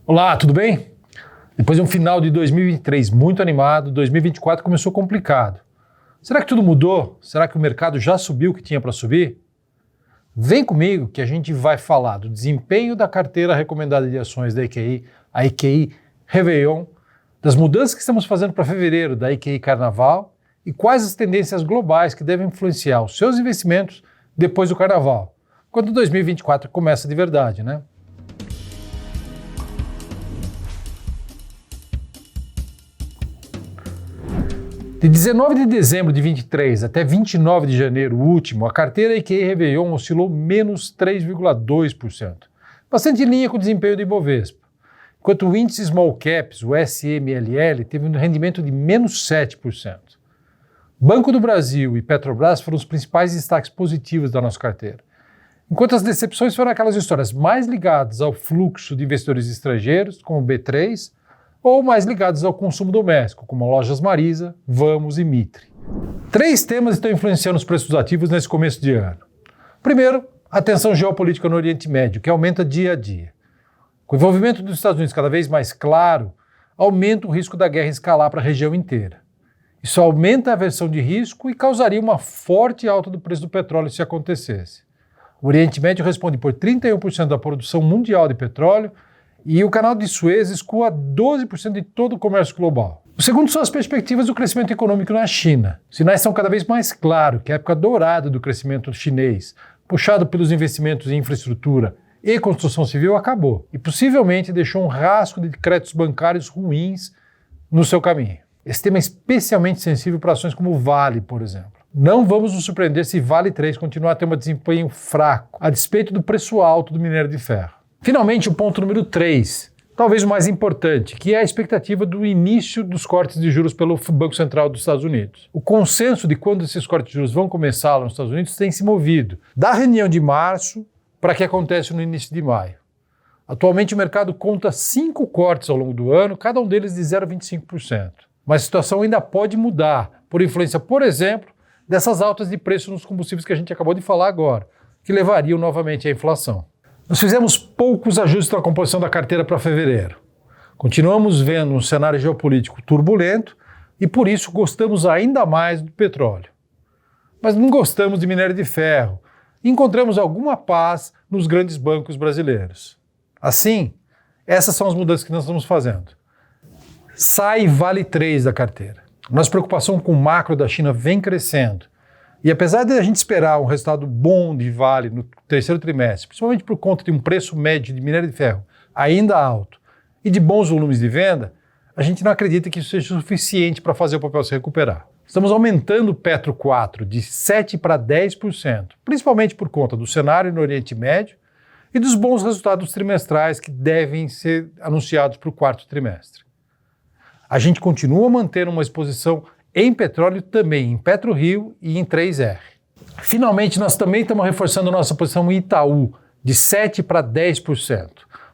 Olá, tudo bem? Depois de um final de 2023 muito animado, 2024 começou complicado. Será que tudo mudou? Será que o mercado já subiu o que tinha para subir? Vem comigo que a gente vai falar do desempenho da carteira recomendada de ações da EQI, a EQI Réveillon, das mudanças que estamos fazendo para fevereiro da EQI Carnaval e quais as tendências globais que devem influenciar os seus investimentos depois do Carnaval, quando 2024 começa de verdade, né? De 19 de dezembro de 23 até 29 de janeiro último, a carteira EQI Réveillon oscilou menos 3,2%, bastante em linha com o desempenho do Ibovespa, enquanto o índice Small Caps, o SMLL, teve um rendimento de menos 7%. Banco do Brasil e Petrobras foram os principais destaques positivos da nossa carteira, enquanto as decepções foram aquelas histórias mais ligadas ao fluxo de investidores estrangeiros, como o B3, ou mais ligados ao consumo doméstico, como Lojas Marisa, Vamos e Mitre. Três temas estão influenciando os preços dos ativos nesse começo de ano. Primeiro, a tensão geopolítica no Oriente Médio, que aumenta dia a dia. Com o envolvimento dos Estados Unidos cada vez mais claro, aumenta o risco da guerra escalar para a região inteira. Isso aumenta a aversão de risco e causaria uma forte alta do preço do petróleo se acontecesse. O Oriente Médio responde por 31% da produção mundial de petróleo e o canal de Suez escoa 12% de todo o comércio global. O segundo são as perspectivas do crescimento econômico na China. Os sinais são cada vez mais claros que a época dourada do crescimento chinês, puxado pelos investimentos em infraestrutura e construção civil, acabou e possivelmente deixou um rastro de créditos bancários ruins no seu caminho. Esse tema é especialmente sensível para ações como o Vale, por exemplo. Não vamos nos surpreender se Vale 3 continuar a ter um desempenho fraco, a despeito do preço alto do minério de ferro. Finalmente, o ponto número 3, talvez o mais importante, que é a expectativa do início dos cortes de juros pelo Banco Central dos Estados Unidos. O consenso de quando esses cortes de juros vão começar lá nos Estados Unidos tem se movido da reunião de março para que acontece no início de maio. Atualmente, o mercado conta 5 cortes ao longo do ano, cada um deles de 0,25%. Mas a situação ainda pode mudar, por influência, por exemplo, dessas altas de preço nos combustíveis que a gente acabou de falar agora, que levariam novamente à inflação. Nós fizemos poucos ajustes na composição da carteira para fevereiro. Continuamos vendo um cenário geopolítico turbulento e, por isso, gostamos ainda mais do petróleo. Mas não gostamos de minério de ferro e encontramos alguma paz nos grandes bancos brasileiros. Assim, essas são as mudanças que nós estamos fazendo. Sai Vale 3 da carteira. Nossa preocupação com o macro da China vem crescendo. E apesar de a gente esperar um resultado bom de Vale no terceiro trimestre, principalmente por conta de um preço médio de minério de ferro ainda alto e de bons volumes de venda, a gente não acredita que isso seja suficiente para fazer o papel se recuperar. Estamos aumentando o Petro 4 de 7% para 10%, principalmente por conta do cenário no Oriente Médio e dos bons resultados trimestrais que devem ser anunciados para o quarto trimestre. A gente continua mantendo uma exposição em petróleo também, em PetroRio e em 3R. Finalmente, nós também estamos reforçando nossa posição em Itaú, de 7% para 10%,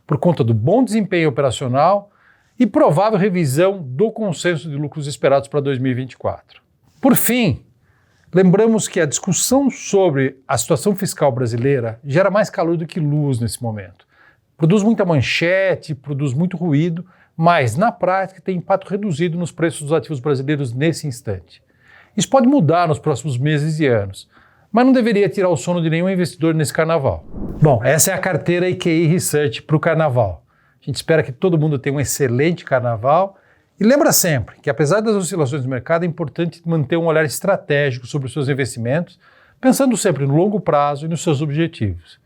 por conta do bom desempenho operacional e provável revisão do consenso de lucros esperados para 2024. Por fim, lembramos que a discussão sobre a situação fiscal brasileira gera mais calor do que luz nesse momento. Produz muita manchete, produz muito ruído, mas, na prática, tem impacto reduzido nos preços dos ativos brasileiros nesse instante. Isso pode mudar nos próximos meses e anos, mas não deveria tirar o sono de nenhum investidor nesse carnaval. Bom, essa é a carteira EQI Research para o carnaval. A gente espera que todo mundo tenha um excelente carnaval e lembra sempre que, apesar das oscilações do mercado, é importante manter um olhar estratégico sobre os seus investimentos, pensando sempre no longo prazo e nos seus objetivos.